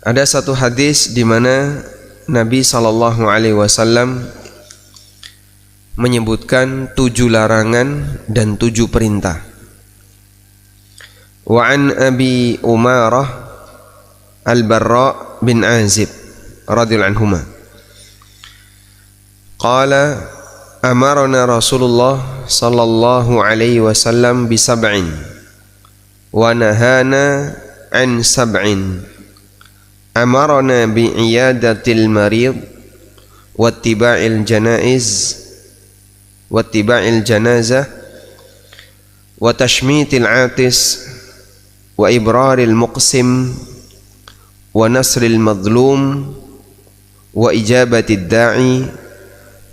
Ada satu hadis di mana Nabi SAW menyebutkan 7 larangan dan 7 perintah. Wa an Abi Umarah Al-Barra bin Azib radhiyallahu anhuma qala amarna Rasulullah sallallahu alaihi wasallam bi sab'in wa nahana an sab'in. Amarna bi iyadatil marid wa ittiba'il janaiz wa ittiba'il janazah wa tashmitil atis wa ibraril muqsim wa nasril madlum wa ijabatid da'i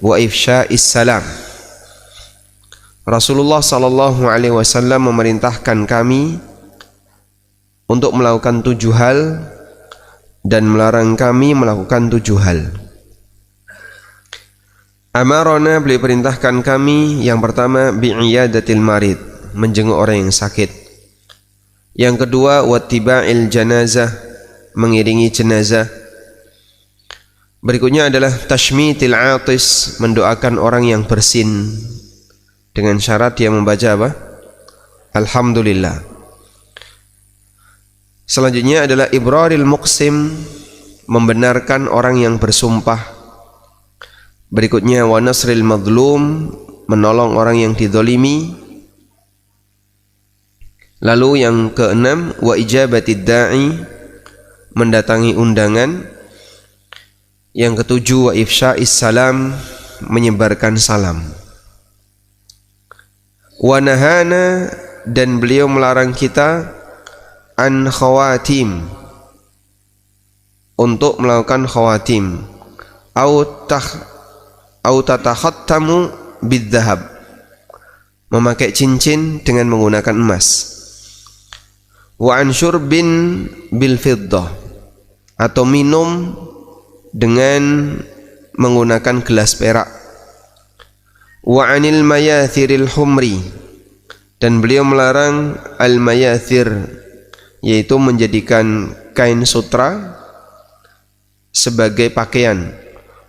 wa ifsya'is salam. Rasulullah sallallahu alaihi wasallam memerintahkan kami untuk melakukan 7 hal dan melarang kami melakukan 7 hal. Amarona, beliau perintahkan kami yang pertama bi'iyadatil marid, menjenguk orang yang sakit. Yang kedua wattiba'il janazah, mengiringi jenazah. Berikutnya adalah tashmitil atis, mendoakan orang yang bersin dengan syarat dia membaca apa? Alhamdulillah. Selanjutnya adalah ibraril muqsim, membenarkan orang yang bersumpah. Berikutnya wa nasril madlum, menolong orang yang dizalimi. Lalu yang keenam wa ijabatid da'i, mendatangi undangan. Yang ketujuh wa ifsya'is salam, menyebarkan salam. Wa nahana, dan beliau melarang kita an khawatim, untuk melakukan khawatim, au tatakhattamu bidzahab, memakai cincin dengan menggunakan emas. Wa an syurbin bil fiddah, atau minum dengan menggunakan gelas perak. Wa anil mayathiril humri, dan beliau melarang al mayathir, yaitu menjadikan kain sutra sebagai pakaian.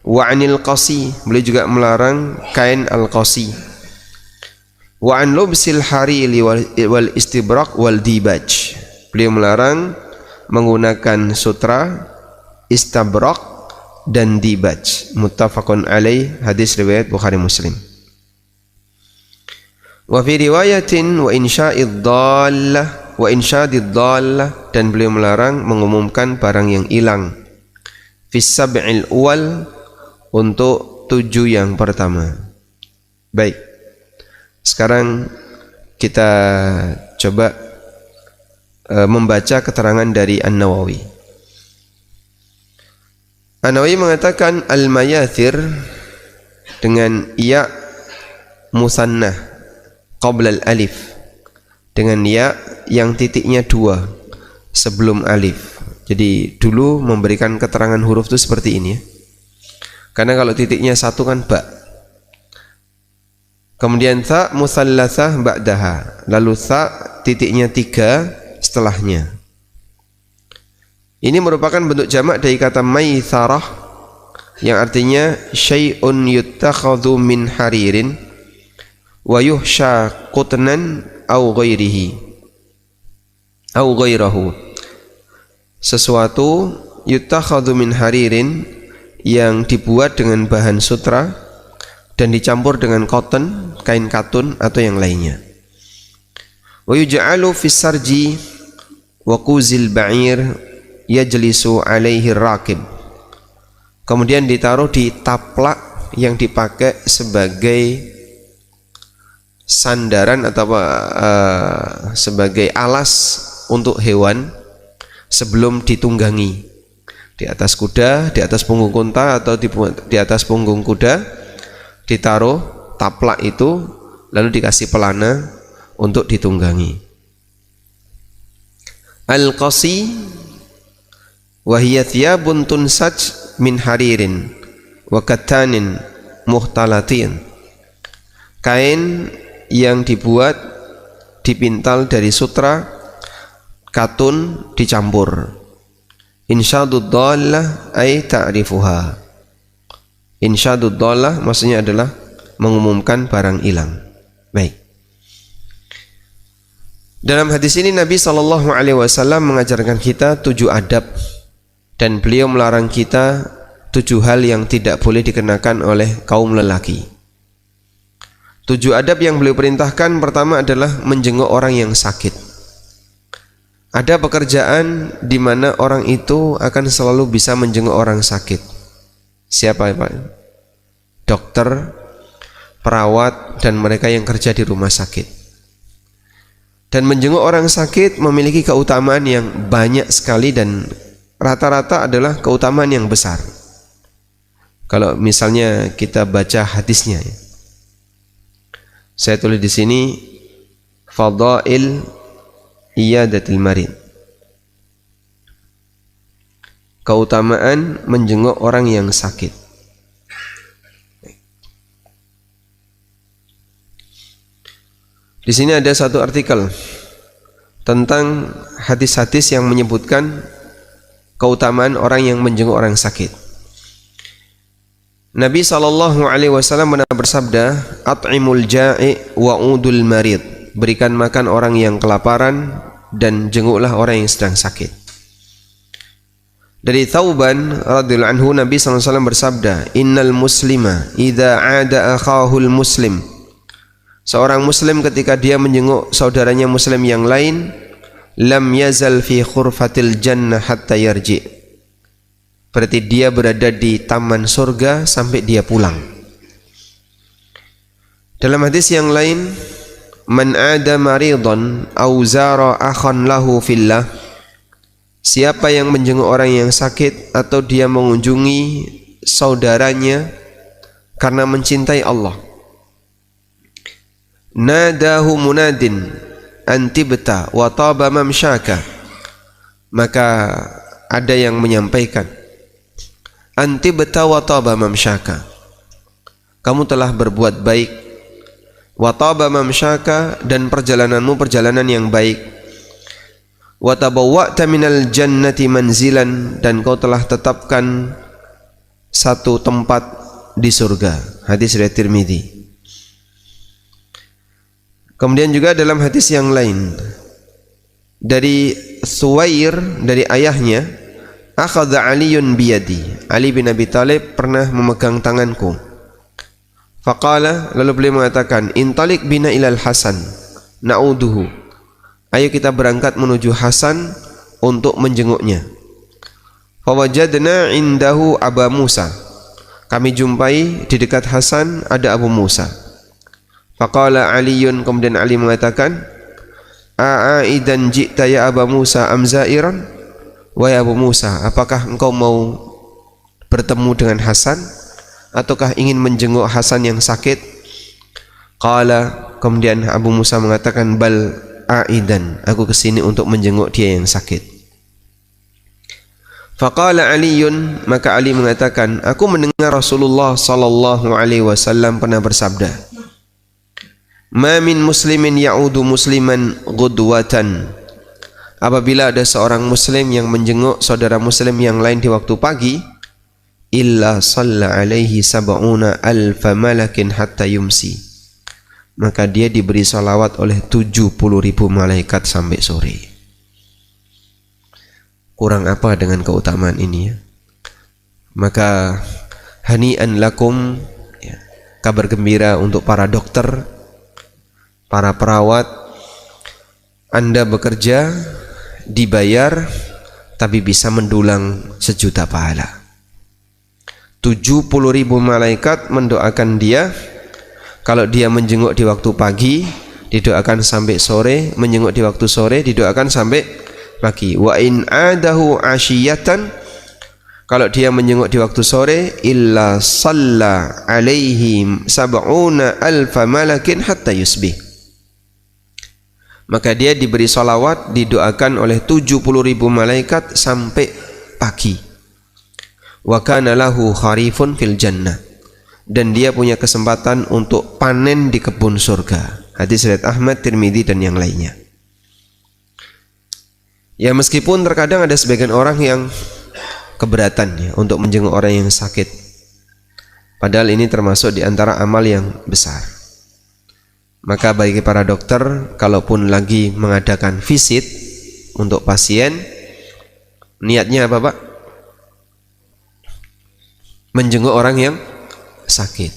Wa anil qasi, beliau juga melarang kain al-qasi. Wa an lubsil hariri wal istibrak wal dibaj, beliau melarang menggunakan sutra, istabrak dan dibaj. Muttafaqun alaih, hadis riwayat Bukhari Muslim. Wa fi riwayatin wa insya'id dhallah wa insyadid dhallah, dan beliau melarang mengumumkan barang yang hilang. Fis sab'il awal, untuk 7 yang pertama. Baik, sekarang kita coba membaca keterangan dari An-Nawawi. An-Nawawi mengatakan al-mayathir dengan ya musannah qabla al-alif, dengan ya yang titiknya 2 sebelum alif. Jadi dulu memberikan keterangan huruf itu seperti ini ya. Karena kalau titiknya 1 kan ba. Kemudian tha musallatsah ba'daha, lalu tha titiknya 3 setelahnya. Ini merupakan bentuk jamak dari kata maitsarah, yang artinya syai'un yuttakhadhu min haririn wa yuhsha qutnan au ghairihi au ghairahu, sesuatu yuttakhadhu min haririn, yang dibuat dengan bahan sutra dan dicampur dengan cotton, kain katun atau yang lainnya. Wa yuj'alu fis sarji wa quzil ba'ir yajlisu alaihi rakib, kemudian ditaruh di taplak yang dipakai sebagai sandaran atau sebagai alas untuk hewan sebelum ditunggangi. Di atas kuda, di atas punggung unta atau di atas punggung kuda ditaruh taplak itu, lalu dikasih pelana untuk ditunggangi. Al-qasi wa hiya thiyabun tunsaj min haririn wa katanin muhtalatin, kain yang dibuat dipintal dari sutra, katun dicampur. Insyadud dhallah ay ta'rifuha. Insyadud dhallah maksudnya adalah mengumumkan barang hilang. Baik. Dalam hadis ini Nabi SAW mengajarkan kita 7 adab, dan beliau melarang kita 7 hal yang tidak boleh dikenakan oleh kaum lelaki. 7 adab yang beliau perintahkan, pertama adalah menjenguk orang yang sakit. Ada pekerjaan di mana orang itu akan selalu bisa menjenguk orang sakit. Siapa Pak? Dokter, perawat, dan mereka yang kerja di rumah sakit. Dan menjenguk orang sakit memiliki keutamaan yang banyak sekali, dan rata-rata adalah keutamaan yang besar. Kalau misalnya kita baca hadisnya, saya tulis di sini fadail iyadatil marid, keutamaan menjenguk orang yang sakit. Di sini ada satu artikel tentang hadis-hadis yang menyebutkan keutamaan orang yang menjenguk orang sakit. Nabi SAW pernah bersabda, at'imul ja'i wa'udul marid, berikan makan orang yang kelaparan dan jenguklah orang yang sedang sakit. Dari Thauban radhiyallahu anhu, Nabi SAW bersabda, innal muslima idza 'ada akhahul muslim, seorang muslim ketika dia menjenguk saudaranya muslim yang lain, lam yazal fi khurfatil jannah hatta yarji', berarti dia berada di taman surga sampai dia pulang. Dalam hadis yang lain, man 'ada maridhan aw zara akhan lahu fillah, siapa yang menjenguk orang yang sakit atau dia mengunjungi saudaranya karena mencintai Allah, nadahu munadin antibta wa taba mamsyaka, maka ada yang menyampaikan, antibta wa taba mamsyaka, kamu telah berbuat baik, wa taba mamsyaka, dan perjalananmu perjalanan yang baik, wa tabawwa'ta minal jannati manzilan, dan kau telah tetapkan satu tempat di surga. Hadis riwayat Tirmidzi. Kemudian juga dalam hadis yang lain dari Suwair, dari ayahnya, akhadha Aliyun biyadi, Ali bin Abi Thalib pernah memegang tanganku. Faqala, lalu beliau mengatakan, intalik bina ilal Hasan na'uduhu, ayo kita berangkat menuju Hasan untuk menjenguknya. Fawajadna indahu Aba Musa, kami jumpai di dekat Hasan ada Abu Musa. Faqala Aliyun, kemudian Ali mengatakan, a'aidan ji'ta ya Aba Musa amzairan, wahai Abu Musa, apakah engkau mau bertemu dengan Hasan ataukah ingin menjenguk Hasan yang sakit? Qala, kemudian Abu Musa mengatakan, bal aidan, aku kesini untuk menjenguk dia yang sakit. Faqala Aliyun, maka Ali mengatakan, aku mendengar Rasulullah sallallahu alaihi wasallam pernah bersabda, ma min muslimin ya'udu musliman ghudwatan, apabila ada seorang muslim yang menjenguk saudara muslim yang lain di waktu pagi, illa shalla alaihi sab'una alfa malakin hatta yumsi, maka dia diberi salawat oleh 70.000 malaikat sampai sore. Kurang apa dengan keutamaan ini ya? Maka hani'an lakum, ya, kabar gembira untuk para dokter, para perawat. Anda bekerja, dibayar, tapi bisa mendulang 1 juta pahala. 70.000 malaikat mendoakan dia. Kalau dia menjenguk di waktu pagi, didoakan sampai sore, menjenguk di waktu sore, didoakan sampai pagi. Wa in adahu asyiyatan, kalau dia menjenguk di waktu sore, illa shalla alaihi sab'una alfa malakin hatta yusbih, maka dia diberi salawat, didoakan oleh 70.000 malaikat sampai pagi. Wa kana lahu kharifun fil jannah, dan dia punya kesempatan untuk panen di kebun surga. Hadis riwayat Ahmad, Tirmidzi, dan yang lainnya. Ya, meskipun terkadang ada sebagian orang yang keberatan ya untuk menjenguk orang yang sakit. Padahal ini termasuk di antara amal yang besar. Maka bagi para dokter, kalaupun lagi mengadakan visit untuk pasien, niatnya apa Pak? Menjenguk orang yang sakit.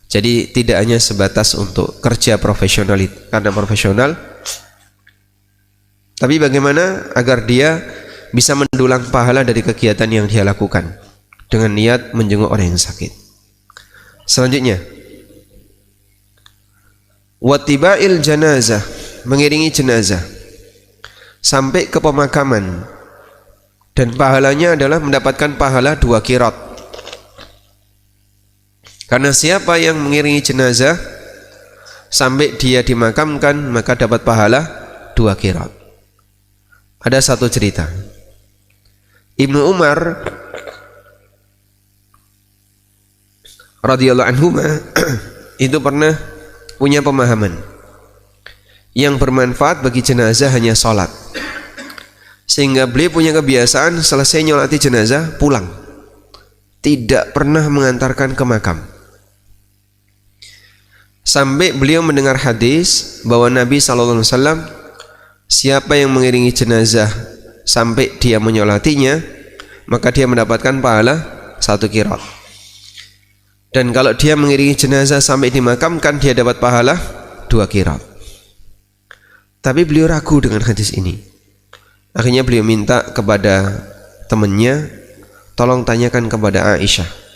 Jadi tidak hanya sebatas untuk kerja profesional karena profesional, tapi bagaimana agar dia bisa mendulang pahala dari kegiatan yang dia lakukan dengan niat menjenguk orang yang sakit. Selanjutnya, wattiba'il janazah, mengiringi jenazah sampai ke pemakaman, dan pahalanya adalah mendapatkan pahala 2 qirat. Karena siapa yang mengiringi jenazah sampai dia dimakamkan, maka dapat pahala 2 qirat. Ada satu cerita. Ibnu Umar radhiyallahu anhu itu pernah punya pemahaman yang bermanfaat bagi jenazah hanya sholat, sehingga beliau punya kebiasaan selesai nyolati jenazah pulang, tidak pernah mengantarkan ke makam. Sampai beliau mendengar hadis bahwa Nabi SAW, siapa yang mengiringi jenazah sampai dia menyolatinya, maka dia mendapatkan pahala 1 qirat. Dan kalau dia mengiringi jenazah sampai dimakamkan, dia dapat pahala 2 qirat. Tapi beliau ragu dengan hadis ini. Akhirnya beliau minta kepada temannya, tolong tanyakan kepada Aisyah,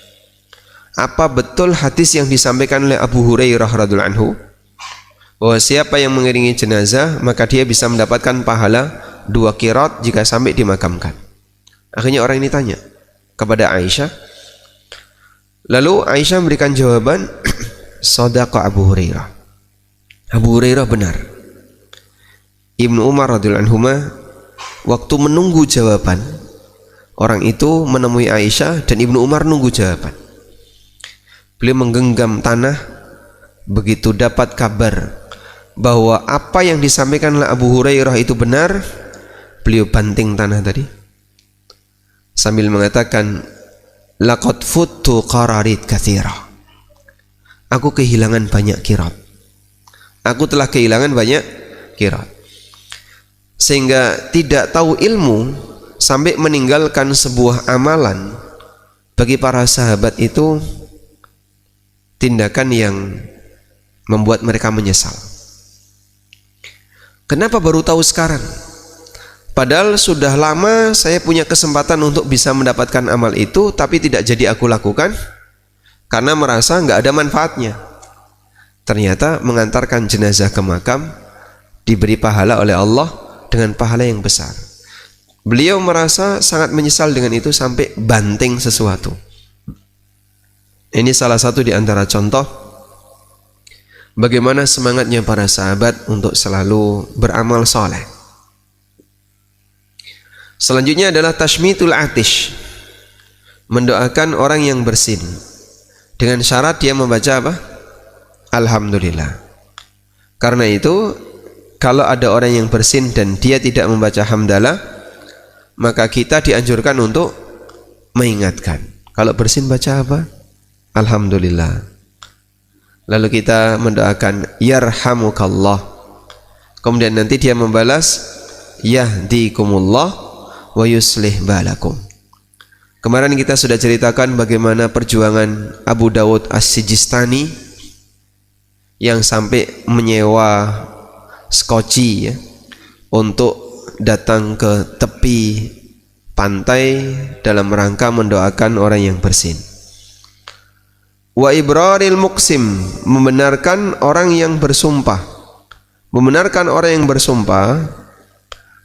apa betul hadis yang disampaikan oleh Abu Hurairah radhiyallahu anhu bahwa siapa yang mengiringi jenazah maka dia bisa mendapatkan pahala 2 qirat jika sampai dimakamkan. Akhirnya orang ini tanya kepada Aisyah. Lalu Aisyah memberikan jawaban, shadaqa Abu Hurairah. Abu Hurairah benar. Ibnu Umar radhiyallahu anhu waktu menunggu jawaban, orang itu menemui Aisyah dan Ibnu Umar nunggu jawaban. Beliau menggenggam tanah, begitu dapat kabar bahwa apa yang disampaikan oleh Abu Hurairah itu benar, beliau banting tanah tadi sambil mengatakan, laqad futtu qararit katsira. Aku kehilangan banyak qirat. Aku telah kehilangan banyak qirat. Sehingga tidak tahu ilmu sampai meninggalkan sebuah amalan, bagi para sahabat itu tindakan yang membuat mereka menyesal. Kenapa baru tahu sekarang? Padahal sudah lama saya punya kesempatan untuk bisa mendapatkan amal itu, tapi tidak jadi aku lakukan karena merasa nggak ada manfaatnya. Ternyata mengantarkan jenazah ke makam diberi pahala oleh Allah dengan pahala yang besar. Beliau merasa sangat menyesal dengan itu sampai banting sesuatu. Ini salah satu di antara contoh bagaimana semangatnya para sahabat untuk selalu beramal soleh. Selanjutnya adalah tashmitul atish, mendoakan orang yang bersin dengan syarat dia membaca apa? Alhamdulillah. Karena itu kalau ada orang yang bersin dan dia tidak membaca hamdalah, maka kita dianjurkan untuk mengingatkan. Kalau bersin baca apa? Alhamdulillah. Lalu kita mendoakan yarhamukallah. Kemudian nanti dia membalas yahdikumullah wa yuslih balakum. Kemarin kita sudah ceritakan bagaimana perjuangan Abu Dawud As-Sijistani yang sampai menyewa skoci ya, untuk datang ke tepi pantai dalam rangka mendoakan orang yang bersin. Wa ibraril muqsim, membenarkan orang yang bersumpah. Membenarkan orang yang bersumpah,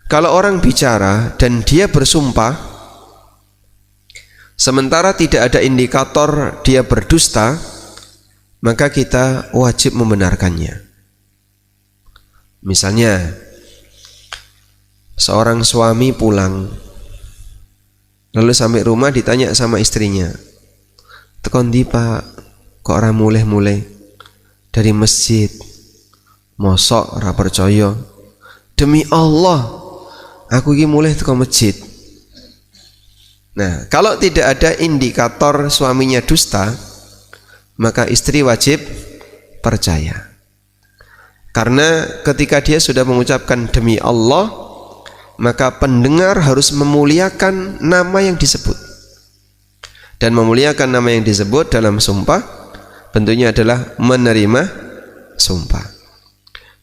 kalau orang bicara dan dia bersumpah sementara tidak ada indikator dia berdusta, maka kita wajib membenarkannya. Misalnya seorang suami pulang, lalu sampai rumah ditanya sama istrinya, "Tekon ndi Pak, kok ora mulih-mulih dari masjid?" "Mosok ora percaya?" "Demi Allah, aku iki mulih teko masjid." Nah, kalau tidak ada indikator suaminya dusta, maka istri wajib percaya. Karena ketika dia sudah mengucapkan demi Allah, maka pendengar harus memuliakan nama yang disebut. Dan memuliakan nama yang disebut dalam sumpah bentuknya adalah menerima sumpah.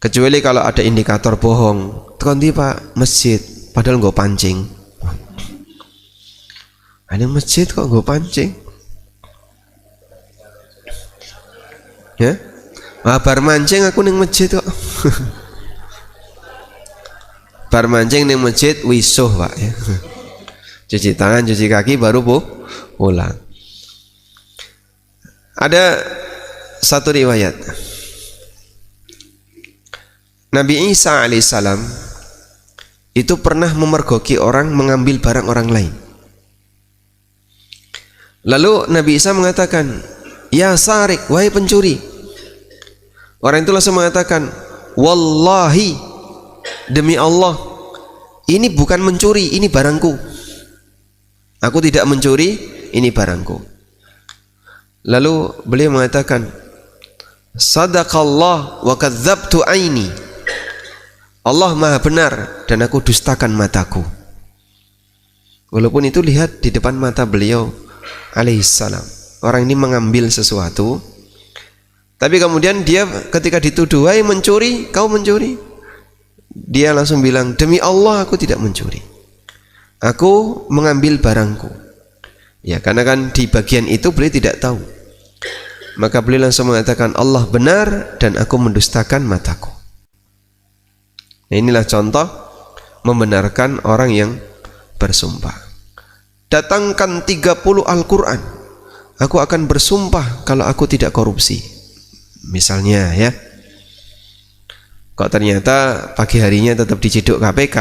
Kecuali kalau ada indikator bohong. Tekondi Pak, masjid, padahal nggak pancing. Ada masjid kok nggak pancing? Ya? Bar mancing aku ning masjid kok. Bar mancing ning masjid wisuh Pak ya. Cuci tangan, cuci kaki baru pulang. Ada satu riwayat. Nabi Isa alaihissalam itu pernah memergoki orang mengambil barang orang lain. Lalu Nabi Isa mengatakan, "Ya sarik, wahai pencuri." Orang itu langsung mengatakan, "Wallahi, demi Allah, ini bukan mencuri, ini barangku. Aku tidak mencuri, ini barangku." Lalu beliau mengatakan, "Sadaqallah wa kadzabtu aini." Allah Maha benar dan aku dustakan mataku. Walaupun itu lihat di depan mata beliau alaihissalam. Orang ini mengambil sesuatu, tapi kemudian dia ketika dituduh, "Wahai mencuri, kau mencuri." Dia langsung bilang, "Demi Allah aku tidak mencuri. Aku mengambil barangku." Ya, karena kan di bagian itu beliau tidak tahu. Maka beliau langsung mengatakan, "Allah benar dan aku mendustakan mataku." Nah, inilah contoh membenarkan orang yang bersumpah. Datangkan 30 Al-Quran, aku akan bersumpah kalau aku tidak korupsi. Misalnya ya. Kok ternyata pagi harinya tetap diciduk KPK.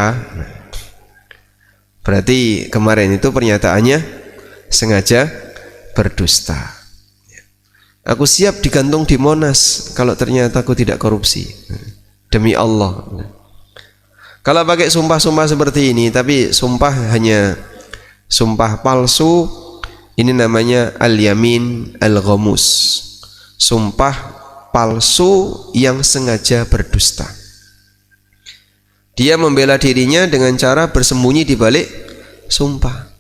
Berarti kemarin itu pernyataannya sengaja berdusta. Aku siap digantung di Monas kalau ternyata aku tidak korupsi. Demi Allah. Kalau pakai sumpah-sumpah seperti ini, tapi sumpah hanya sumpah palsu, ini namanya al-yamin al-ghamus. Sumpah palsu yang sengaja berdusta. Dia membela dirinya dengan cara bersembunyi di balik sumpah.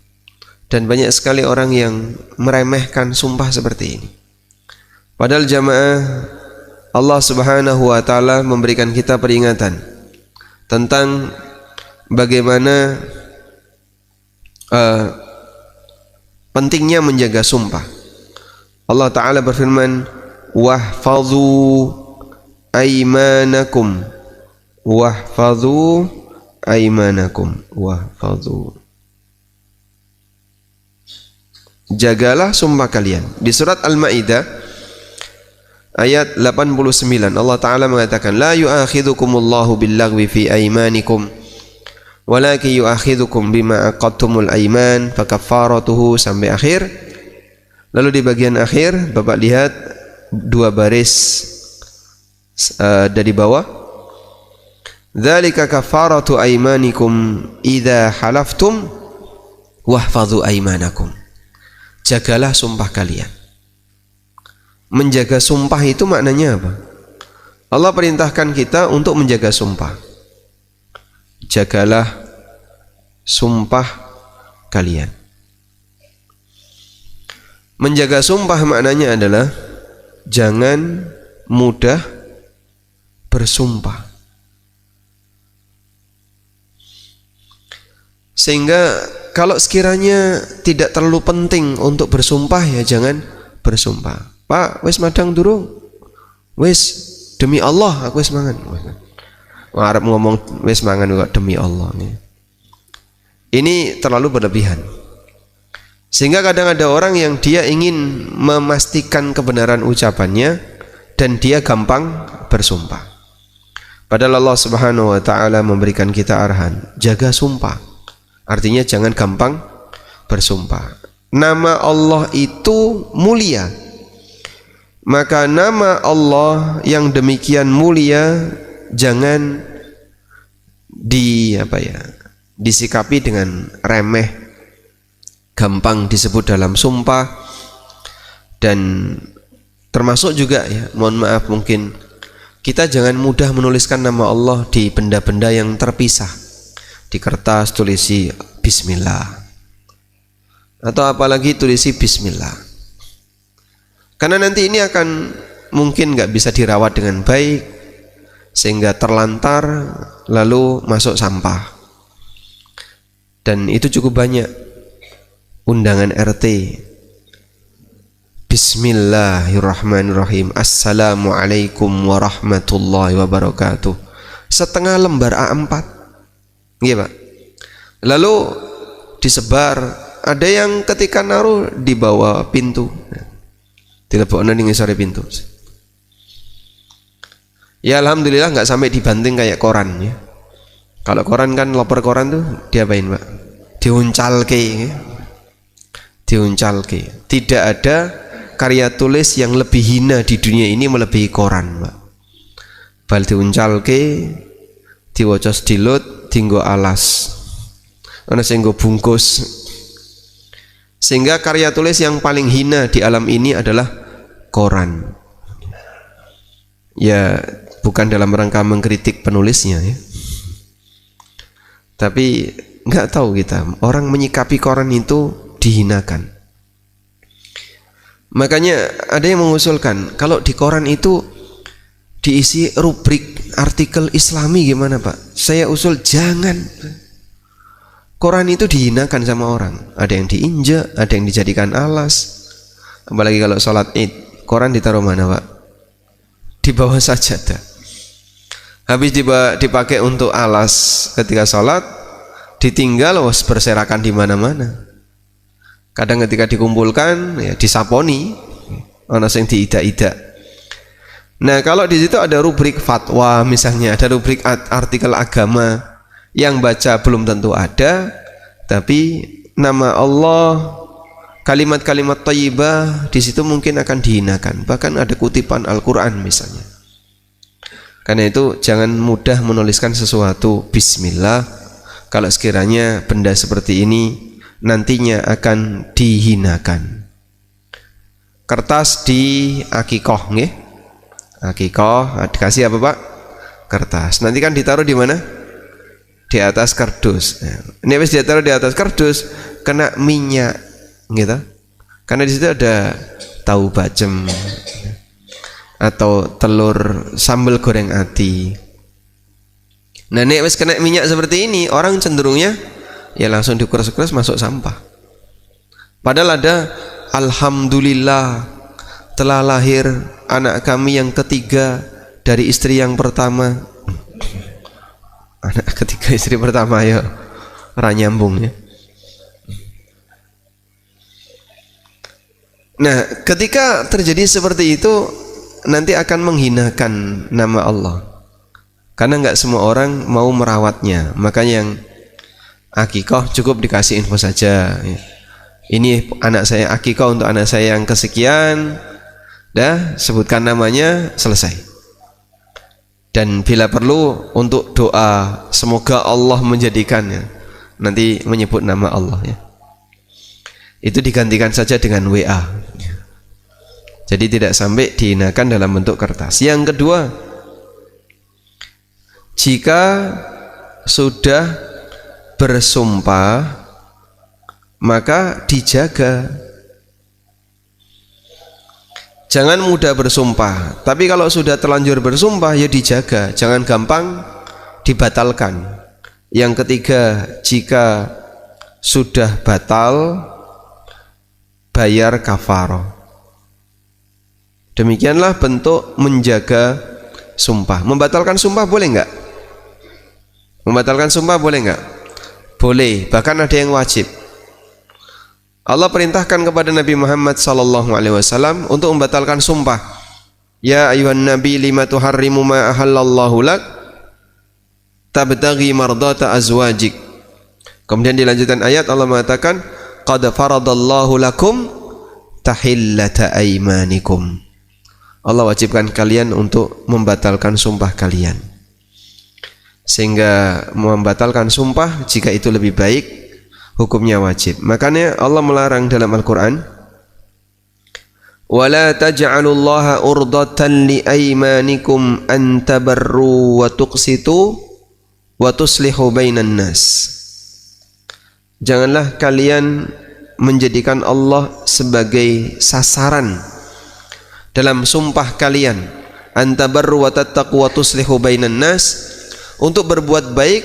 Dan banyak sekali orang yang meremehkan sumpah seperti ini. Padahal jamaah, Allah Subhanahu wa taala memberikan kita peringatan tentang bagaimana pentingnya menjaga sumpah. Allah taala berfirman, "Wahfazu aimanakum." Wahfazu aimanakum. Wahfazu. Jagalah sumpah kalian. Di surat Al-Maidah ayat 89 Allah Ta'ala mengatakan, "La yu'akhidhukumullahu billaghwi fi aimanikum walakin yu'akhidhukum bima aqadtumul aiman fakaffaratuhu," sampai akhir. Lalu di bagian akhir Bapak lihat dua baris dari bawah, "Dzalika kafaratu aimanikum idza halaftum wahfadzu aimanakum." Jagalah sumpah kalian. Menjaga sumpah itu maknanya apa? Allah perintahkan kita untuk menjaga sumpah. Jagalah sumpah kalian. Menjaga sumpah maknanya adalah jangan mudah bersumpah. Sehingga kalau sekiranya tidak terlalu penting untuk bersumpah, ya jangan bersumpah. "Pak, wis madang durung?" "Wis, demi Allah aku wis mangan." Wah, Arab ngomong wis mangan kok demi Allah. Ini terlalu berlebihan. Sehingga kadang ada orang yang dia ingin memastikan kebenaran ucapannya dan dia gampang bersumpah. Padahal Allah Subhanahu wa taala memberikan kita arahan, jaga sumpah. Artinya jangan gampang bersumpah. Nama Allah itu mulia. Maka nama Allah yang demikian mulia jangan disikapi dengan remeh, gampang disebut dalam sumpah. Dan termasuk juga ya, mohon maaf, mungkin kita jangan mudah menuliskan nama Allah di benda-benda yang terpisah. Di kertas tulisi Bismillah, atau apalagi tulisi Bismillah, karena nanti ini akan mungkin nggak bisa dirawat dengan baik sehingga terlantar lalu masuk sampah. Dan itu cukup banyak undangan RT, Bismillahirrahmanirrahim, Assalamualaikum warahmatullahi wabarakatuh, setengah lembar A4. Iya Pak. Lalu disebar, ada yang ketika naruh di bawah pintu, dilebokno ning ngisore pintu. Ya alhamdulillah nggak sampai dibanting kayak koran ya. Kalau koran kan, loper koran tuh diapain Pak? Diuncalke. Diuncalke. Tidak ada karya tulis yang lebih hina di dunia ini melebihi koran Pak. Bal diuncalke, diwaca sedilut, dinggo alas, ana sing nggo bungkus. Sehingga karya tulis yang paling hina di alam ini adalah koran. Ya bukan dalam rangka mengkritik penulisnya ya, tapi nggak tahu kita, orang menyikapi koran itu dihinakan. Makanya ada yang mengusulkan kalau di koran itu diisi rubrik artikel Islami, gimana Pak? Saya usul jangan. Koran itu dihinakan sama orang. Ada yang diinjak, ada yang dijadikan alas. Apalagi kalau sholat Id, koran ditaruh mana Pak? Di bawah sajadah. Habis dipakai untuk alas ketika sholat, ditinggal berserakan di mana-mana. Kadang ketika dikumpulkan ya disaponi, ana sing diidak-idak. Nah kalau di situ ada rubrik fatwa misalnya, ada rubrik artikel agama, yang baca belum tentu ada, tapi nama Allah, kalimat-kalimat thayyibah di situ mungkin akan dihinakan. Bahkan ada kutipan Al-Quran misalnya. Karena itu jangan mudah menuliskan sesuatu Bismillah kalau sekiranya benda seperti ini nantinya akan dihinakan. Kertas di akikoh nggih. Akikoh dikasih apa Pak? Kertas. Nanti kan ditaruh di mana? Di atas kardus. Ini habis ditaruh di atas kardus kena minyak, gitu. Karena di situ ada tahu bacem atau telur sambal goreng ati. Nah, ini habis kena minyak seperti ini, orang cenderungnya ya langsung dikuras-kuras masuk sampah. Padahal ada alhamdulillah telah lahir anak kami yang ketiga dari istri yang pertama. Anak ketiga istri pertama ya ora nyambung ya. Nah, ketika terjadi seperti itu nanti akan menghinakan nama Allah. Karena nggak semua orang mau merawatnya. Makanya yang akikoh cukup dikasih info saja. Ini anak saya akikoh untuk anak saya yang kesekian. Dah sebutkan namanya, selesai. Dan bila perlu untuk doa semoga Allah menjadikannya, nanti menyebut nama Allah ya. Itu digantikan saja dengan WA. Jadi tidak sampai dihinakan dalam bentuk kertas. Yang kedua, jika sudah bersumpah maka dijaga. Jangan mudah bersumpah, tapi kalau sudah terlanjur bersumpah ya dijaga, jangan gampang dibatalkan. Yang ketiga, jika sudah batal bayar kafarah. Demikianlah bentuk menjaga sumpah. Membatalkan sumpah boleh enggak? Membatalkan sumpah boleh enggak? Boleh, bahkan ada yang wajib. Allah perintahkan kepada Nabi Muhammad SAW untuk membatalkan sumpah. Ya ayuhan nabi lima tuharrimu ma ahallallahu lak tabtaghi mardata azwajik. Kemudian dilanjutkan ayat Allah mengatakan qad faradallahu lakum tahillata aymanikum. Allah wajibkan kalian untuk membatalkan sumpah kalian. Sehingga membatalkan sumpah jika itu lebih baik hukumnya wajib. Makanya Allah melarang dalam Al-Quran, وَلَا تَجْعَلُوا اللَّهَ أُرْضَةً لِأَيْمَانِكُمْ أَن تَبَرُّوا وَتُقْسِطُوا وَتُصْلِحُوا بَيْنَ النَّاسِ. Janganlah kalian menjadikan Allah sebagai sasaran dalam sumpah kalian, an tabarru wa tattaqu wa tuslihu bainan nas, untuk berbuat baik,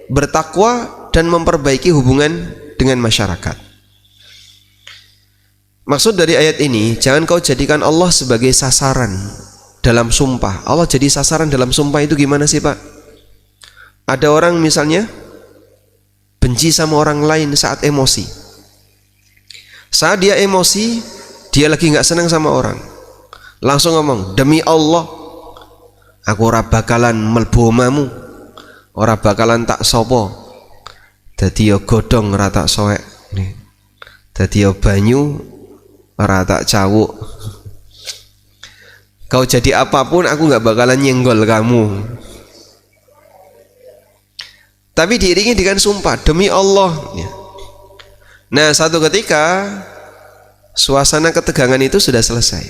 bertakwa dan memperbaiki hubungan dengan masyarakat. Maksud dari ayat ini, jangan kau jadikan Allah sebagai sasaran dalam sumpah. Allah jadi sasaran dalam sumpah itu gimana sih, Pak? Ada orang misalnya benci sama orang lain saat emosi. Saat dia emosi, dia lagi nggak senang sama orang, langsung ngomong, demi Allah, aku ora bakalan mlebu omamu, ora bakalan tak sopo, dadi yo godhong ora tak soek, dadi yo banyu ora tak cawuk. Kau jadi apapun aku nggak bakalan nyenggol kamu. Tapi diiringi dengan sumpah, demi Allah. Nah, satu ketika suasana ketegangan itu sudah selesai,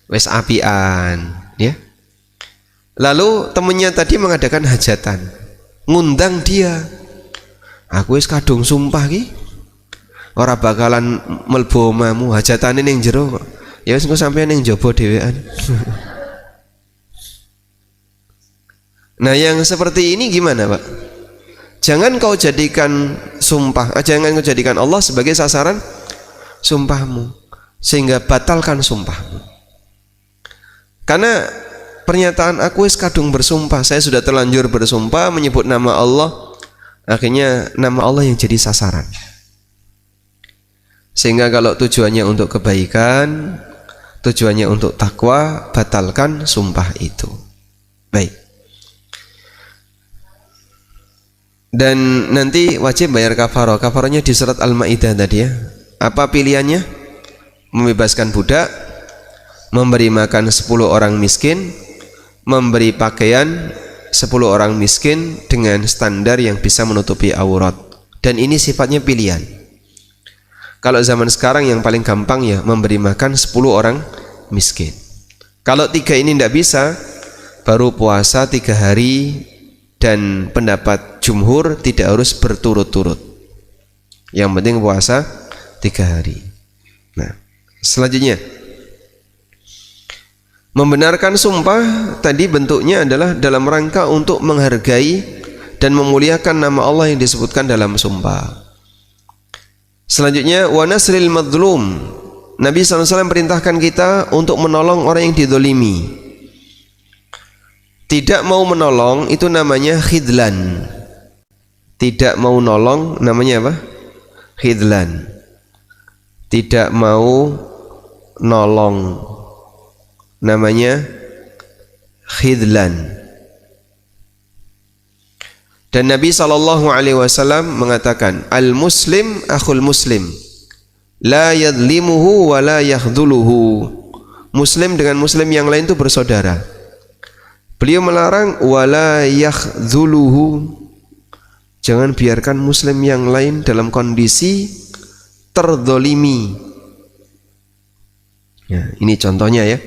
wes apian, ya. Lalu temennya tadi mengadakan hajatan, ngundang dia. Aku wis kadung sumpah ki, ora bakalan mlebu omamu, hajatane ning jero kok. Ya wis engko sampeyan ning njaba dhewean. Nah, yang seperti ini gimana, Pak? Jangan kau jadikan jangan kau jadikan Allah sebagai sasaran sumpahmu, sehingga batalkan sumpahmu. Karena pernyataan aku wis kadung bersumpah, saya sudah terlanjur bersumpah menyebut nama Allah, akhirnya nama Allah yang jadi sasaran. Sehingga kalau tujuannya untuk kebaikan, tujuannya untuk takwa, batalkan sumpah itu. Baik. Dan nanti wajib bayar kafarah. Kafarahnya di surat Al-Maidah tadi ya. Apa pilihannya? Membebaskan budak, memberi makan 10 orang miskin, memberi pakaian 10 orang miskin dengan standar yang bisa menutupi aurat. Dan ini sifatnya pilihan. Kalau zaman sekarang yang paling gampang ya memberi makan 10 orang miskin. Kalau 3 ini tidak bisa, baru puasa 3 hari. Dan pendapat jumhur tidak harus berturut-turut, yang penting puasa 3 hari. Nah, selanjutnya membenarkan sumpah tadi bentuknya adalah dalam rangka untuk menghargai dan memuliakan nama Allah yang disebutkan dalam sumpah. Selanjutnya wa nasril madlum, Nabi SAW perintahkan kita untuk menolong orang yang didolimi. Tidak mau menolong itu namanya khidlan. Tidak mau nolong namanya apa? Khidlan. Tidak mau nolong namanya khidlan. Dan Nabi SAW mengatakan, al-muslim akhul muslim, la yadlimuhu wa la yakhdhuluhu. Muslim dengan muslim yang lain itu bersaudara. Beliau melarang wala yakhdhuluhu, jangan biarkan muslim yang lain dalam kondisi terdolimi. Ya, ini contohnya ya.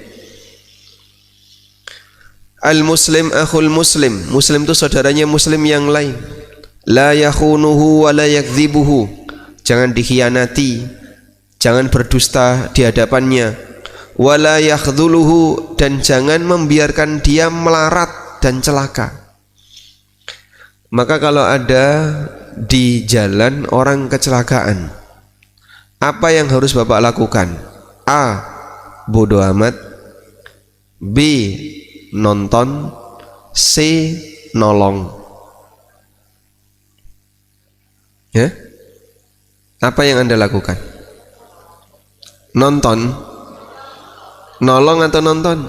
Al-muslim akhul muslim, muslim itu saudaranya muslim yang lain. La yakhunuhu wa la yakdzibuhu, jangan dikhianati, jangan berdusta di hadapannya. Wala yakhdhuluhu, dan jangan membiarkan dia melarat dan celaka. Maka kalau ada di jalan orang kecelakaan, apa yang harus Bapak lakukan? A. Bodoh amat. B. Nonton. C. Nolong. Ya? Apa yang Anda lakukan? Nonton. Nolong atau nonton?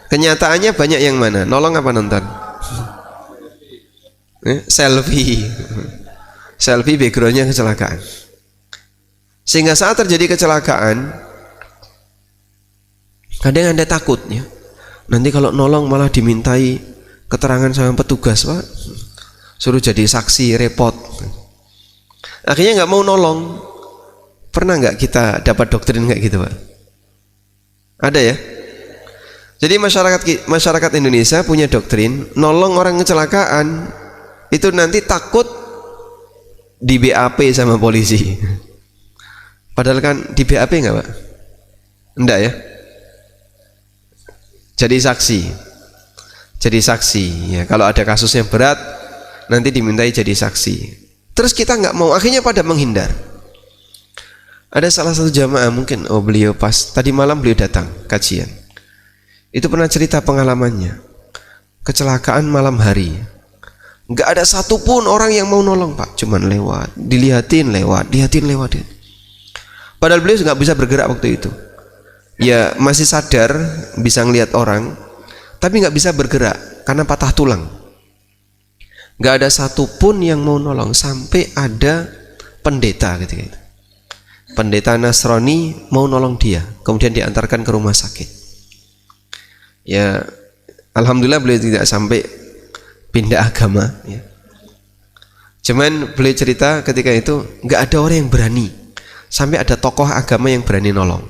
Kenyataannya banyak yang mana? Nolong apa nonton? Selfie. Selfie backgroundnya kecelakaan. Sehingga saat terjadi kecelakaan, kadang Anda takut ya, nanti kalau nolong malah dimintai keterangan sama petugas, Pak, suruh jadi saksi, repot. Akhirnya nggak mau nolong. Pernah nggak kita dapat doktrin kayak gitu, Pak? Ada ya? Jadi masyarakat Indonesia punya doktrin nolong orang kecelakaan itu nanti takut di BAP sama polisi. Padahal kan di BAP nggak, Pak? Enggak ya? Jadi saksi ya, kalau ada kasusnya berat nanti dimintai jadi saksi. Terus kita nggak mau, akhirnya pada menghindar. Ada salah satu jamaah mungkin, beliau pas tadi malam beliau datang kajian, itu pernah cerita pengalamannya kecelakaan malam hari, nggak ada satupun orang yang mau nolong, Pak, cuman lewat, dilihatin lewat. Padahal beliau nggak bisa bergerak waktu itu. Ya masih sadar, bisa ngelihat orang, tapi nggak bisa bergerak karena patah tulang. Nggak ada satupun yang mau nolong sampai ada pendeta gitu. Pendeta Nasrani mau nolong dia, kemudian diantarkan ke rumah sakit. Ya alhamdulillah beliau tidak sampai pindah agama. Ya. Cuman beliau cerita ketika itu nggak ada orang yang berani, sampai ada tokoh agama yang berani nolong.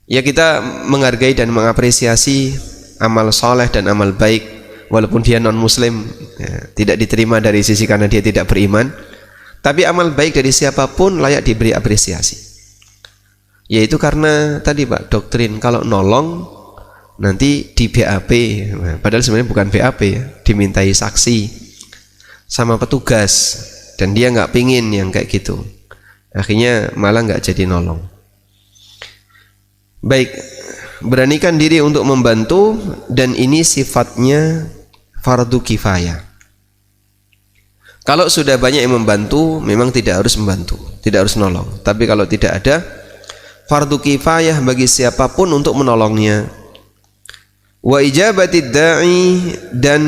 Ya kita menghargai dan mengapresiasi amal soleh dan amal baik walaupun dia non muslim, ya, tidak diterima dari sisi karena dia tidak beriman, tapi amal baik dari siapapun layak diberi apresiasi. Yaitu karena tadi, Pak, doktrin kalau nolong nanti di BAP, padahal sebenarnya bukan BAP ya, dimintai saksi sama petugas, dan dia nggak pingin yang kayak gitu, akhirnya malah nggak jadi nolong. Baik, beranikan diri untuk membantu, dan ini sifatnya fardu kifayah. Kalau sudah banyak yang membantu, memang tidak harus membantu, tidak harus nolong. Tapi kalau tidak ada, fardu kifayah bagi siapapun untuk menolongnya. Wa ijabatid da'i, dan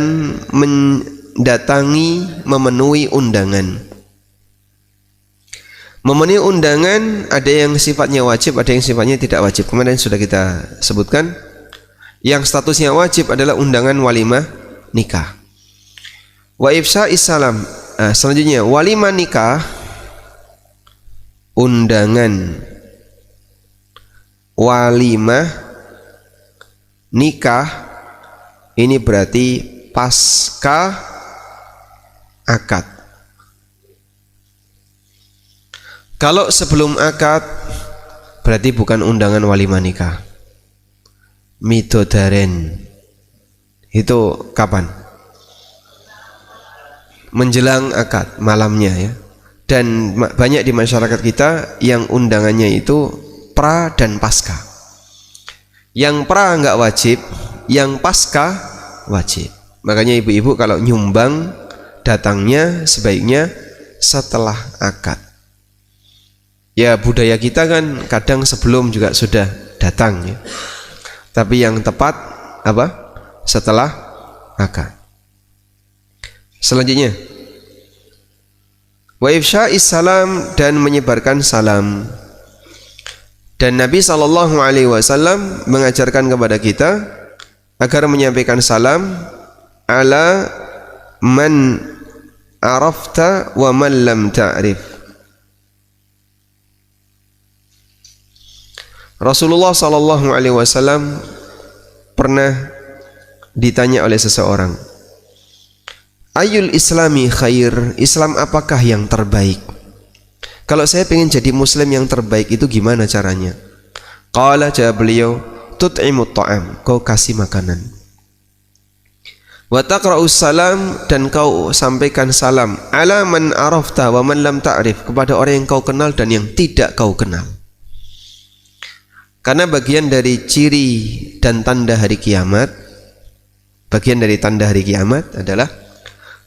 mendatangi, memenuhi undangan. Memenuhi undangan ada yang sifatnya wajib, ada yang sifatnya tidak wajib. Kemarin sudah kita sebutkan. Yang statusnya wajib adalah undangan walimah nikah. Wa ifsa'is salam. Selanjutnya walimah nikah, undangan walimah nikah ini berarti pasca akad. Kalau sebelum akad berarti bukan undangan walimah nikah. Midodaren itu kapan? Menjelang akad, malamnya ya. Dan banyak di masyarakat kita yang undangannya itu pra dan pasca. Yang pra enggak wajib, yang pasca wajib. Makanya ibu-ibu kalau nyumbang datangnya sebaiknya setelah akad. Ya budaya kita kan kadang sebelum juga sudah datang ya. Tapi yang tepat apa? Setelah akad. Selanjutnya wa ifsya'is salam, dan menyebarkan salam. Dan Nabi SAW mengajarkan kepada kita agar menyampaikan salam ala man arafta wa man lam ta'rif. Rasulullah SAW pernah ditanya oleh seseorang, Ayul islami khair, Islam apakah yang terbaik? Kalau saya ingin jadi muslim yang terbaik itu gimana caranya? Qala, jawab beliau, tut'imut ta'am, kau kasih makanan. Wa taqra'us salam, dan kau sampaikan salam ala man arafta wa man lam ta'rif, kepada orang yang kau kenal dan yang tidak kau kenal. Karena bagian dari ciri dan tanda hari kiamat, bagian dari tanda hari kiamat adalah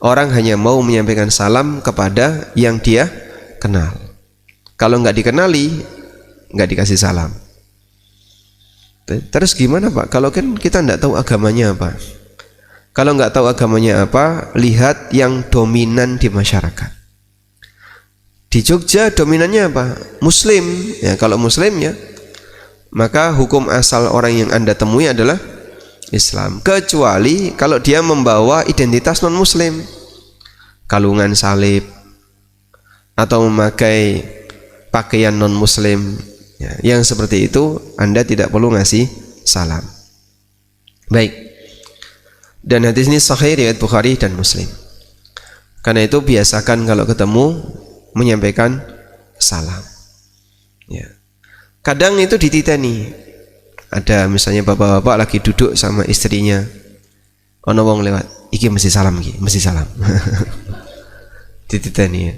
orang hanya mau menyampaikan salam kepada yang dia kenal. Kalau nggak dikenali, nggak dikasih salam. Terus gimana, Pak? Kalau kan kita nggak tahu agamanya apa. Kalau nggak tahu agamanya apa, lihat yang dominan di masyarakat. Di Jogja dominannya apa? Muslim. Ya, kalau Muslim ya, maka hukum asal orang yang Anda temui adalah Islam, kecuali kalau dia membawa identitas non-muslim, kalungan salib, atau memakai pakaian non muslim ya, yang seperti itu Anda tidak perlu ngasih salam. Baik. Dan hadis ini sahih riwayat Bukhari dan Muslim. Karena itu biasakan kalau ketemu menyampaikan salam. Ya. Kadang itu dititeni. Ada misalnya bapak-bapak lagi duduk sama istrinya. Ono wong lewat, iki mesti salam iki, mesti salam. Dititeni ya.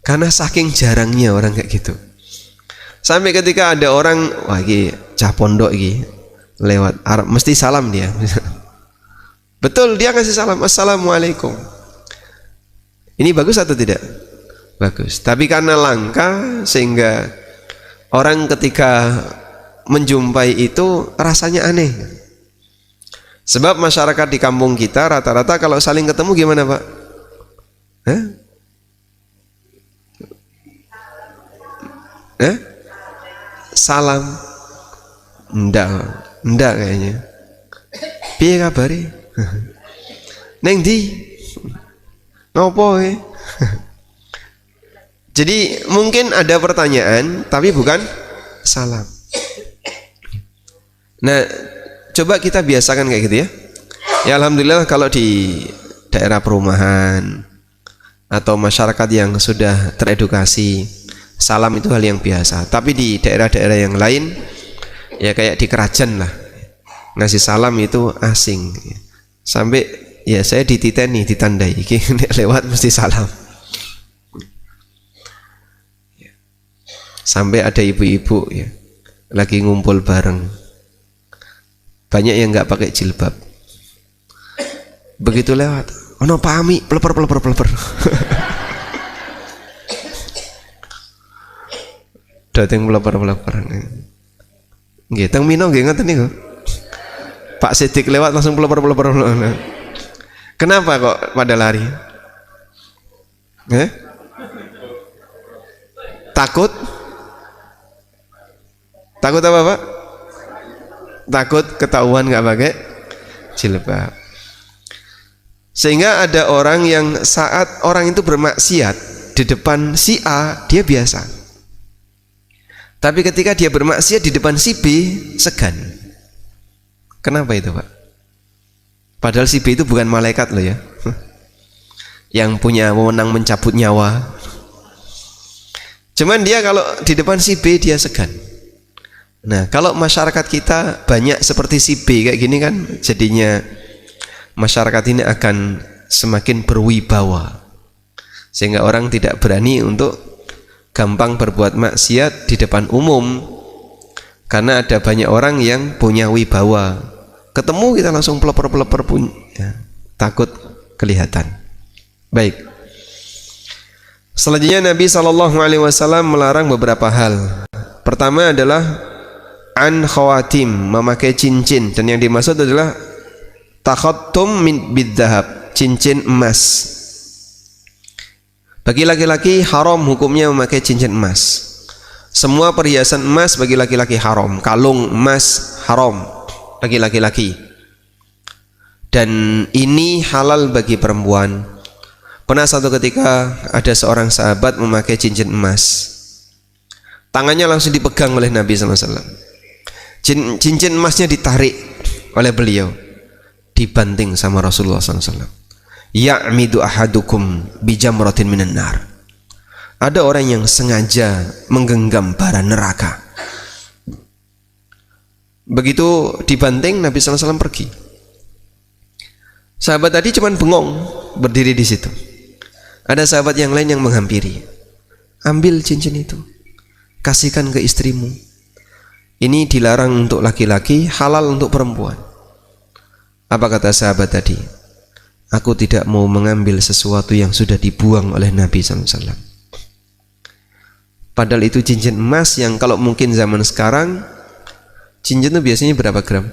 Karena saking jarangnya orang kayak gitu. Sampai ketika ada orang, wah iki cah pondok iki lewat Arab mesti salam dia. Betul, dia kasih salam, assalamualaikum. Ini bagus atau tidak? Bagus. Tapi karena langka sehingga orang ketika menjumpai itu rasanya aneh. Sebab masyarakat di kampung kita rata-rata kalau saling ketemu gimana, Pak? Hah? Salam. Ndak kayaknya. Piye kabare? Neng di? Ngopo e? Jadi mungkin ada pertanyaan tapi bukan salam. Nah, coba kita biasakan kayak gitu ya. Ya alhamdulillah kalau di daerah perumahan atau masyarakat yang sudah teredukasi, salam itu hal yang biasa. Tapi di daerah-daerah yang lain ya kayak di kerajaan lah, ngasih salam itu asing. Sampai ya saya dititeni, ditandai iki lewat mesti salam. Sampai ada ibu-ibu ya lagi ngumpul bareng, banyak yang nggak pakai jilbab, begitu lewat ono pahami peleper dateng peleper nggih teng Mino nggih ngoten niku Pak Sidik lewat langsung peleper. Kenapa kok pada lari? Takut apa, Pak? Takut ketahuan nggak pakai jilbab. Sehingga ada orang yang saat orang itu bermaksiat di depan si A dia biasa, tapi ketika dia bermaksiat di depan si B segan. Kenapa itu, Pak? Padahal si B itu bukan malaikat loh ya, yang punya wewenang mencabut nyawa. Cuman dia kalau di depan si B dia segan. Nah, kalau masyarakat kita banyak seperti si B kayak gini kan, jadinya masyarakat ini akan semakin berwibawa, sehingga orang tidak berani untuk gampang berbuat maksiat di depan umum, karena ada banyak orang yang punya wibawa. Ketemu kita langsung peleper pun ya, takut kelihatan. Baik. Selanjutnya Nabi SAW melarang beberapa hal. Pertama adalah an khawatim, memakai cincin, dan yang dimaksud adalah takhattum min bidzahab, cincin emas. Bagi laki-laki haram hukumnya memakai cincin emas. Semua perhiasan emas bagi laki-laki haram. Kalung emas haram bagi laki-laki. Dan ini halal bagi perempuan. Pernah satu ketika ada seorang sahabat memakai cincin emas. Tangannya langsung dipegang oleh Nabi SAW. Cincin emasnya ditarik oleh beliau, dibanting sama Rasulullah SAW. Ya'midu ahadukum bijamratin minan nar. Ada orang yang sengaja menggenggam bara neraka. Begitu dibanting, Nabi SAW pergi. Sahabat tadi cuma bengong berdiri di situ. Ada sahabat yang lain yang menghampiri. Ambil cincin itu, kasihkan ke istrimu. Ini dilarang untuk laki-laki, halal untuk perempuan. Apa kata sahabat tadi? Aku tidak mau mengambil sesuatu yang sudah dibuang oleh Nabi SAW. Padahal itu cincin emas yang kalau mungkin zaman sekarang, cincin itu biasanya berapa gram?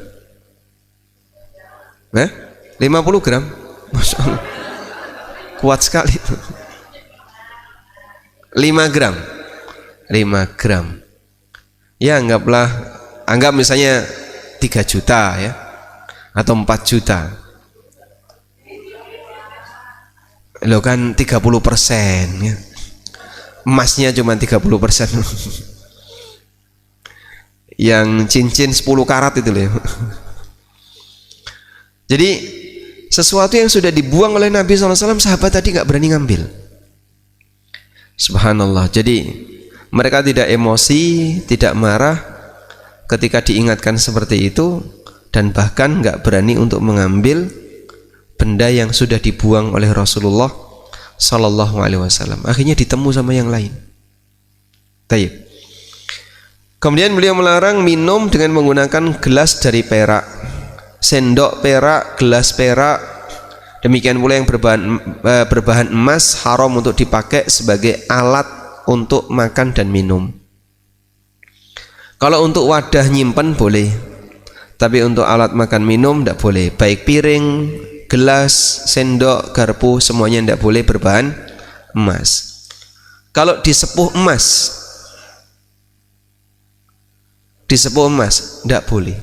50 gram? Masya Allah. Kuat sekali itu. 5 gram. 5 gram. Ya anggap misalnya 3 juta ya, atau 4 juta. Lo kan 30% ya. Emasnya cuma 30%. Yang cincin 10 karat itu loh. Jadi sesuatu yang sudah dibuang oleh Nabi SAW, sahabat tadi nggak berani ngambil. Subhanallah. Jadi mereka tidak emosi, tidak marah ketika diingatkan seperti itu, dan bahkan nggak berani untuk mengambil benda yang sudah dibuang oleh Rasulullah Sallallahu Alaihi Wasallam. Akhirnya ditemu sama yang lain. Taib. Kemudian beliau melarang minum dengan menggunakan gelas dari perak, sendok perak, gelas perak. Demikian pula yang berbahan emas haram untuk dipakai sebagai alat untuk makan dan minum. Kalau untuk wadah nyimpen boleh, tapi untuk alat makan minum tidak boleh. Baik piring, gelas, sendok, garpu, semuanya tidak boleh berbahan emas. Kalau disepuh emas tidak boleh.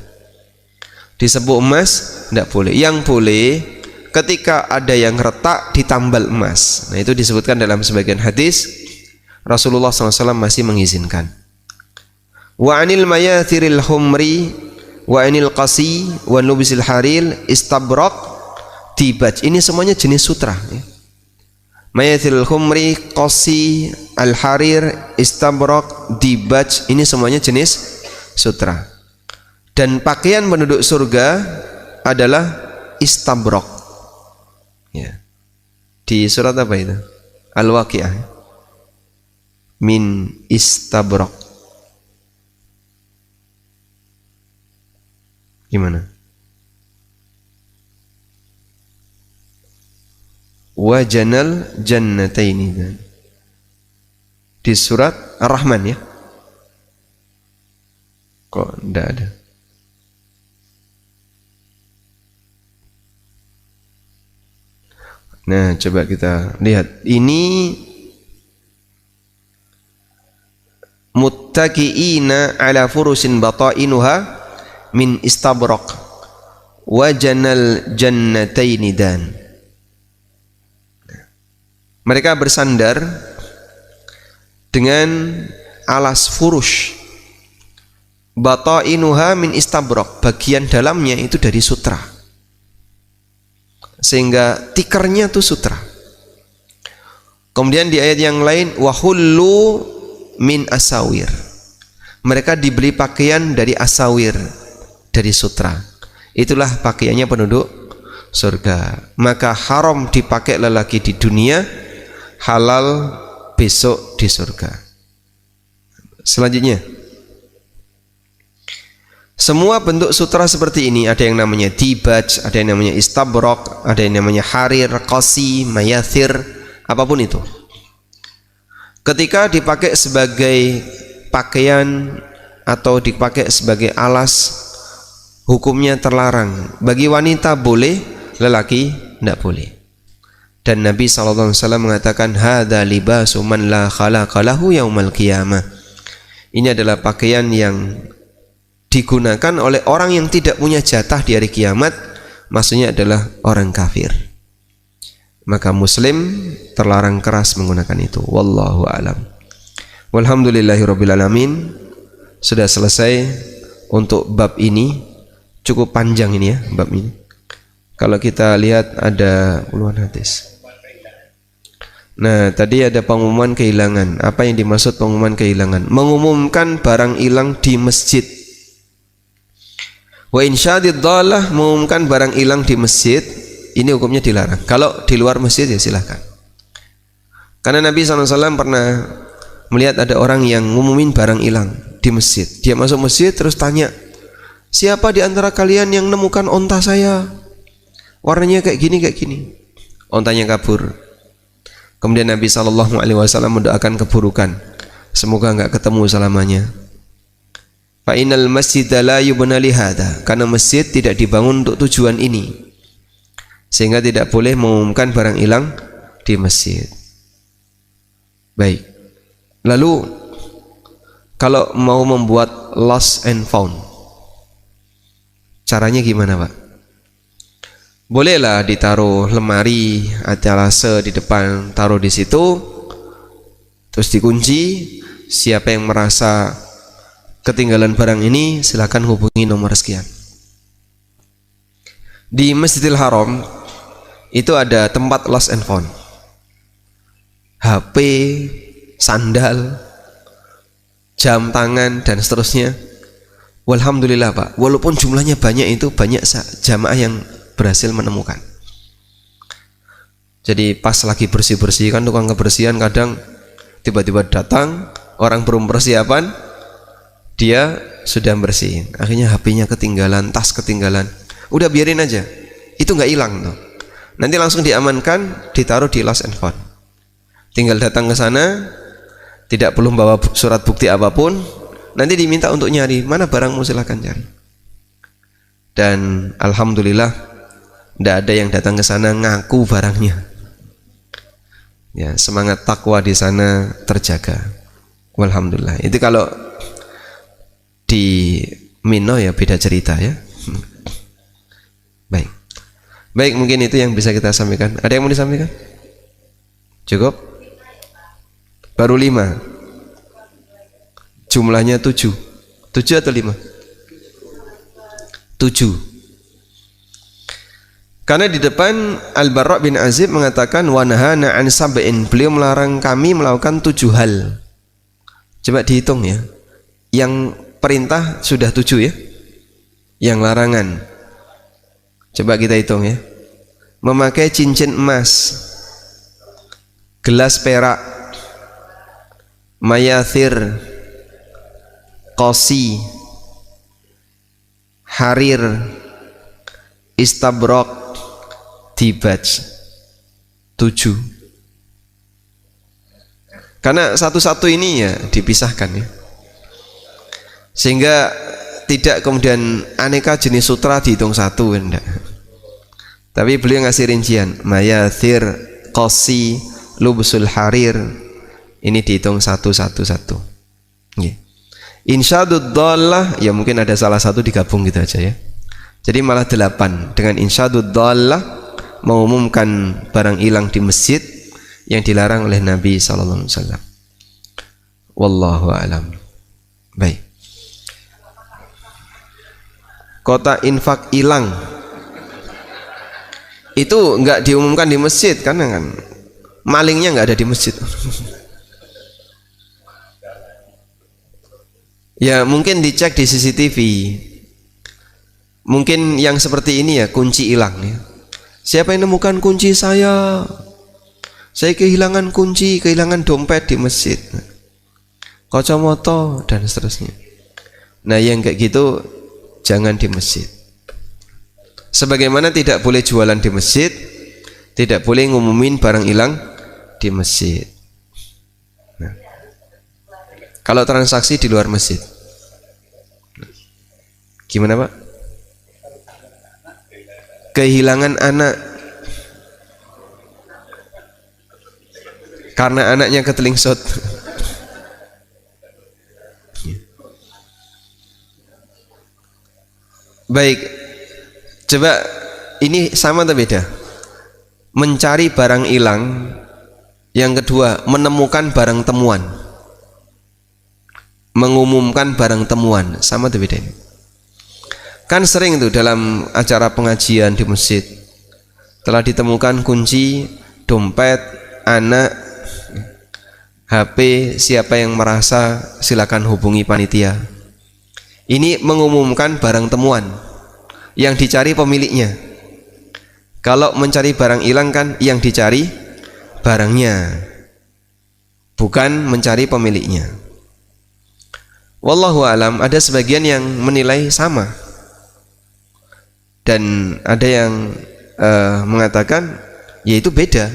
Disepuh emas tidak boleh. Yang boleh ketika ada yang retak ditambal emas. Nah, itu disebutkan dalam sebagian hadis. Rasulullah SAW masih mengizinkan. Wa anil mayathiril humri wa anil qasi wa nubisil haril istabrak dibaj. Ini semuanya jenis sutra ya. Mayathiril humri, qasi, al-harir, istabrak, dibaj, ini semuanya jenis sutra. Dan pakaian penduduk surga adalah istabrak ya. Di surat apa itu? Al-Waqiah. Min istabrak. Gimana? Wajanal jannataini. Di surat Ar-Rahman ya. Kok enggak ada? Nah, coba kita lihat. Ini muttaqiina ala furusin batainuha min istabrak wajanal jannataini dan. Mereka bersandar dengan alas furush, batainuha min istabrak, bagian dalamnya itu dari sutra, sehingga tikernya itu sutra. Kemudian di ayat yang lain, wahullu min asawir, mereka dibeli pakaian dari asawir, dari sutra. Itulah pakaiannya penduduk surga. Maka haram dipakai lelaki di dunia, halal besok di surga. Selanjutnya, semua bentuk sutra seperti ini, ada yang namanya dibaj, ada yang namanya istabrak, ada yang namanya harir, qasi, mayathir, apapun itu, ketika dipakai sebagai pakaian atau dipakai sebagai alas, hukumnya terlarang. Bagi wanita boleh, lelaki tidak boleh. Dan Nabi SAW mengatakan, hadza libasu man la khalaqa lahu yaumal qiyamah. Ini adalah pakaian yang digunakan oleh orang yang tidak punya jatah di hari kiamat, maksudnya adalah orang kafir. Maka muslim terlarang keras menggunakan itu. Wallahu alam. Walhamdulillahirabbil alamin. Sudah selesai untuk bab ini. Cukup panjang ini ya bab ini. Kalau kita lihat ada puluhan hadis. Nah, tadi ada pengumuman kehilangan. Apa yang dimaksud pengumuman kehilangan? Mengumumkan barang hilang di masjid. Wa insyadid dhalah, mengumumkan barang hilang di masjid, ini hukumnya dilarang. Kalau di luar masjid ya silahkan. Karena Nabi SAW pernah melihat ada orang yang ngumumin barang hilang di masjid. Dia masuk masjid terus tanya, siapa di antara kalian yang nemukan onta saya? Warnanya kayak gini, kayak gini. Ontanya kabur. Kemudian Nabi SAW mendoakan keburukan, semoga enggak ketemu selamanya. Fa innal masjida la yubna li hadza, karena masjid tidak dibangun untuk tujuan ini, sehingga tidak boleh mengumumkan barang hilang di masjid. Baik. Lalu kalau mau membuat lost and found, caranya gimana, Pak? Bolehlah ditaruh lemari, etalase di depan, taruh di situ, terus dikunci. Siapa yang merasa ketinggalan barang ini, silakan hubungi nomor sekian. Di Masjidil Haram itu ada tempat lost and found. HP, sandal, jam tangan dan seterusnya. Walhamdulillah Pak, walaupun jumlahnya banyak, itu banyak jamaah yang berhasil menemukan. Jadi pas lagi bersih-bersih, kan tukang kebersihan kadang tiba-tiba datang, orang belum persiapan, dia sudah bersihin. Akhirnya HP-nya ketinggalan, tas ketinggalan. Udah biarin aja, itu nggak hilang tuh. Nanti langsung diamankan, ditaruh di lost and found. Tinggal datang ke sana, tidak perlu bawa surat bukti apapun. Nanti diminta untuk nyari, mana barangmu, silahkan cari. Dan alhamdulillah, tidak ada yang datang ke sana ngaku barangnya. Ya, semangat takwa di sana terjaga. Alhamdulillah. Itu kalau di Mino ya beda cerita ya. Baik. Baik, mungkin itu yang bisa kita sampaikan. Ada yang mau disampaikan? Cukup? Baru 5. Jumlahnya 7. 7 atau 5? 7. Karena di depan Al-Barra bin Azib mengatakan wa nahana an sab'in, beliau melarang kami melakukan 7 hal. Coba dihitung ya. Yang perintah sudah 7 ya. Yang larangan, coba kita hitung ya. Memakai cincin emas, gelas perak, mayathir, qasi, harir, istabrok, dibaj. 7. Karena satu-satu ini ya dipisahkan ya, sehingga tidak kemudian aneka jenis sutra dihitung 1, enggak. Tapi beliau ngasih rincian, mayathir, qasi, lubsul harir, ini dihitung 1. Insyadud dhallah, ya mungkin ada salah satu digabung gitu aja ya. Jadi malah 8 dengan insyadud dhallah, mengumumkan barang hilang di masjid yang dilarang oleh Nabi sallallahu alaihi wasallam. Wallahu a'lam. Baik. Kota infak hilang itu enggak diumumkan di masjid, karena kan malingnya enggak ada di masjid. Ya mungkin dicek di CCTV. Mungkin yang seperti ini ya, kunci hilang ya. Siapa yang nemukan kunci saya? Saya kehilangan kunci, kehilangan dompet di masjid, kacamata dan seterusnya. Nah yang kayak gitu jangan di masjid. Sebagaimana tidak boleh jualan di masjid, tidak boleh ngumumin barang hilang di masjid. Nah, kalau transaksi di luar masjid, gimana Pak? Kehilangan anak karena anaknya ketelingsot. Baik, coba ini sama atau beda? Mencari barang hilang. Yang kedua, menemukan barang temuan. Mengumumkan barang temuan, sama atau beda ini? Kan sering tuh dalam acara pengajian di masjid, telah ditemukan kunci, dompet, anak, HP, siapa yang merasa silakan hubungi panitia. Ini mengumumkan barang temuan yang dicari pemiliknya. Kalau mencari barang hilang kan yang dicari barangnya, bukan mencari pemiliknya. Wallahu alam. Ada sebagian yang menilai sama, dan ada yang mengatakan yaitu beda.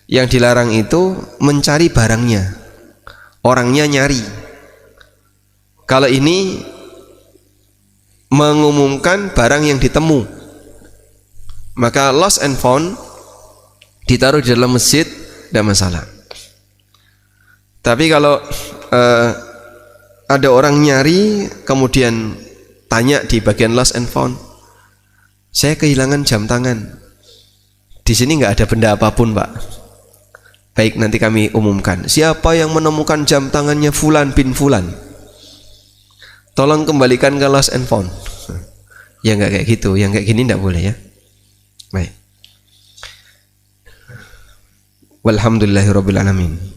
Yang dilarang itu mencari barangnya, orangnya nyari. Kalau ini mengumumkan barang yang ditemu, maka lost and found ditaruh di dalam masjid, tidak masalah. Tapi kalau ada orang nyari kemudian tanya di bagian lost and found, Saya kehilangan jam tangan. Di sini nggak ada benda apapun, Pak. Baik, nanti kami umumkan. Siapa yang menemukan jam tangannya Fulan bin Fulan, tolong kembalikan ke lost and found. Ya nggak kayak gitu, yang kayak gini nggak boleh ya. Baik. Walhamdulillahirabbil alamin.